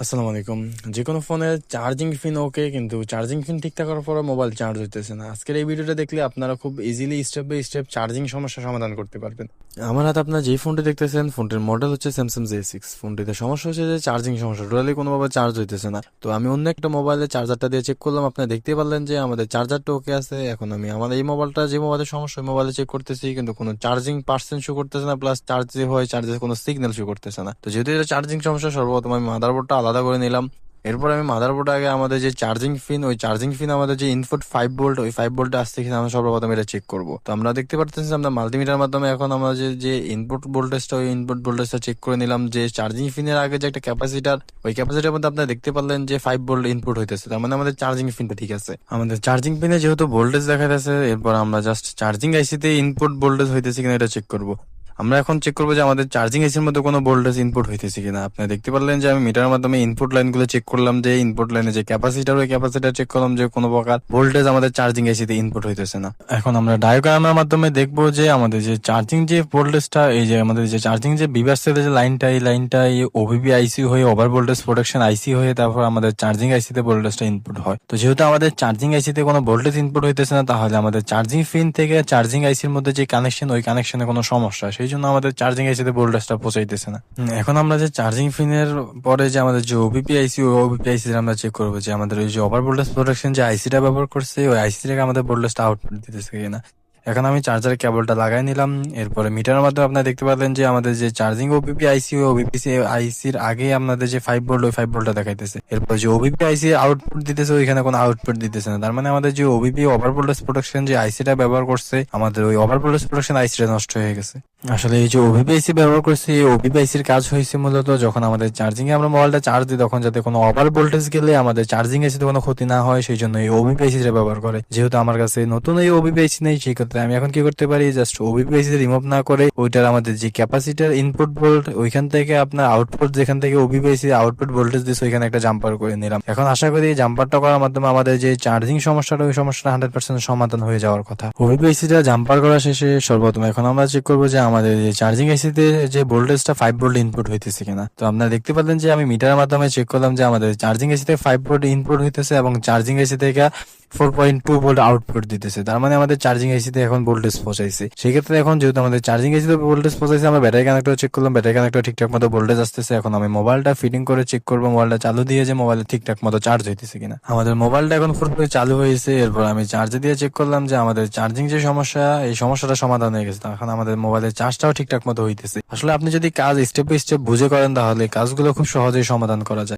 আসসালামু আলাইকুম। যে কোনো ফোনের চার্জিং পিন ওকে, কিন্তু চার্জিং পিন ঠিক থাকার পরে মোবাইল চার্জ হইতেছে না। আজকের এই ভিডিওটা দেখলে আপনারা খুব easily step by step charging সমস্যা সমাধান করতে পারবেন। আমার হাতে আপনার যে ফোনটি দেখতেছেন, ফোনটির মডেল হচ্ছে স্যামসাং J6। ফোনটিতে সমস্যা হচ্ছে যে চার্জিং সমস্যা, টোটালি কোনোভাবে চার্জ হইতেছে না। তো আমি অন্য একটা মোবাইলে চার্জারটা দিয়ে চেক করলাম, আপনারা দেখতে পারলেন যে আমাদের চার্জারটা ওকে আছে। এখন আমি আমার এই মোবাইলটা, যে মোবাইলের সমস্যা, ওই মোবাইলে চেক করতেছি, কিন্তু কোনো চার্জিং পার্সেন্ট শো করতেছে না, প্লাস চার্জ যে হয় চার্জের কোনো সিগন্যাল শো করতেছে না। তো যেহেতু এটা চার্জিং সমস্যা, সর্বপ্রথম আমি মাদারবোর্ডটা আলাদা করে নিলাম। এরপর আমি মাদারবোর্ড আগে আমাদের যে চার্জিং পিন, ওই চার্জিং পিন আমাদের যে ইনপুট 5 ভোল্ট, ওই 5 ভোল্টে আসছে কিনা আমরা সর্বপ্রথম এটা চেক করব। তো আমরা দেখতে পারতেছি আমরা মাল্টিমিটার মাধ্যমে এখন আমরা যে ইনপুট ভোল্টেজটা, ওই ইনপুট ভোল্টেজটা চেক করে নিলাম। যে চার্জিং পিনের আগে যে একটা ক্যাপাসিটার, ওই ক্যাপাসিটার মধ্যে আপনারা দেখতে পারলেন যে 5 ভোল্ট ইনপুট হইতেছে, তার মানে আমাদের চার্জিং পিনটা ঠিক আছে। আমাদের চার্জিং পিনে যেহেতু ভোল্টেজ দেখা যাচ্ছে, এরপর আমরা জাস্ট চার্জিং আইসিতে ইনপুট ভোল্টেজ হইতেছে কিনা এটা চেক করব। আমরা এখন চেক করবো যে আমাদের চার্জিং এসির মধ্যে কোনো ভোল্টেজ ইনপুট হইতেছে কিনা। আপনি দেখতে পারলেন যে আমি মিটারের মাধ্যমে ইনপুট লাইনগুলো চেক করলাম, যে ইনপুট লাইনে যে ক্যাপাসিটার, ওই ক্যাপাসিটার চেক করলাম যে কোনো প্রকার ভোল্টেজ আমাদের চার্জিং এসিতে ইনপুট হইতেছে না। এখন আমরা ডায়োগ্রামের মাধ্যমে দেখবো যে আমাদের যে চার্জিং যে ভোল্টেজটা, এই যে আমাদের যে চার্জিং যে বিভার্সের যে লাইনটা, এই লাইনটা এই ওভিপি আইসি হয়ে ওভার ভোল্টেজ প্রোটেকশন আইসি হয়ে তারপর আমাদের চার্জিং আইসিতে ভোল্টেজটা ইনপুট হয়। তো যেহেতু আমাদের চার্জিং আইসিতে কোনো ভোল্টেজ ইনপুট হইতেছে না, তাহলে আমাদের চার্জিং পিন থেকে চার্জিং আইসির মধ্যে যে কানেকশন, ওই কানেকশনে কোনো সমস্যা, সেই জন্য আমাদের চার্জিং আইসিতে ভোল্টেজটা পৌঁছাইতেছে না। এখন আমরা যে চার্জিং পিনের পরে যে আমাদের যে ওবিপি আইসি, ওই ওবিপি আইসি আমরা চেক করবো যে আমাদের ওই যে ওভার ভোল্টেজ প্রোটেকশন যে আইসিটা ব্যবহার করছে, ওই আইসি থেকে আমাদের ভোল্টেজটা আউটপুট দিতেছে কিনা। এখন আমি চার্জারের কেবলটা লাগাই নিলাম। এরপরে মিটারের মাধ্যমে আপনারা দেখতে পারলেন যে আমাদের যে চার্জিং ওবিপি আইসি, ওই ওবিপি আইসির আগে আপনাদের যে 5 ভোল্ট, ওই 5 ভোল্টটা দেখাইতেছে। এরপর যে ওবিপি আইসি আউটপুট দিতেছে, ওইখানে কোনো আউটপুট দিতেছে না। তার মানে আমাদের যে ওবিপি ওভার ভোল্টেজ প্রোটেকশন যে আইসিটা ব্যবহার করছে, আমাদের ওই ওভার ভোল্টেজ প্রোটেকশন আইসিটা নষ্ট হয়ে গেছে। আসলে এই যে ওবিপি আইসি ব্যবহার করছি, এই ওবিপি আইসির কাজ হয়েছে মূলত যখন আমাদের চার্জিং এ আমরা মোবাইলটা চার্জ দিই, তখন যাতে কোনো ওভার ভোল্টেজ গেলে আমাদের চার্জিং এসিতে কোনো ক্ষতি না হয়, সেই জন্য এই ওবিপি আইসিটা ব্যবহার করে। যেহেতু আমার কাছে নতুন এই ওবিপি আইসি নেই, সেই ক্ষেত্রে আমি এখন কি করতে পারি, জাস্ট ওবিপি আইসি রিমুভ না করে ওইটার আমাদের যে ক্যাপাসিটার ইনপুট ভোল্ট, ওইখান থেকে আপনার আউটপুট, যেখান থেকে ওবিপি আইসি আউটপুট ভোল্টেজ দিচ্ছে, ওইখানে একটা জাম্পার করে নিলাম। এখন আশা করি এই জাম্পারটা করার মাধ্যমে আমাদের যে চার্জিং সমস্যাটা, ওই সমস্যাটা 100% সমাধান হয়ে যাওয়ার কথা। ওবিপি আইসিটা জাম্পার করা শেষে সর্বপ্রথম এখন আমরা চেক করবো যে আমাদের চার্জিং আইসিতে যে ভোল্টেজটা 5 ভোল্ট ইনপুট হইতেছে কিনা। তো আপনারা দেখতে পারলেন যে আমি মিটারের মাধ্যমে চেক করলাম যে আমাদের চার্জিং আইসিতে 5 ভোল্ট ইনপুট হইতেছে এবং চার্জিং আইসি থেকে 4.2 ভোল্ট আউটপুট দিতেছে। তার মানে আমাদের চার্জিং আইসিতে এখন ভোল্টেজ পৌঁছাইছে। সেক্ষেত্রে এখন যেহেতু আমাদের চার্জিং আইসিতে ভোল্টেজ পৌঁছাইছে, আমরা ব্যাটারি কানেক্টর চেক করলাম, ব্যাটারি কানেক্টর ঠিকঠাক মতো ভোল্টেজ আসতেছে। এখন আমি মোবাইলটা ফিটিং করে চেক করবো, মোবাইলটা চালু দিয়ে যে মোবাইলে ঠিকঠাক মতো চার্জ হইতেছে কিনা। আমাদের মোবাইলটা এখন পুরোপুরি চালু হয়েছে। এরপর আমি চার্জ দিয়ে চেক করলাম যে আমাদের চার্জিং যে সমস্যা, এই সমস্যাটা সমাধান হয়ে গেছে। এখন আমাদের মোবাইলের চার্জটাও ঠিকঠাক মতো হইতেছে। আসলে আপনি যদি কাজ স্টেপ বাই স্টেপ বুঝে করেন, তাহলে কাজগুলো খুব সহজেই সমাধান করা যায়।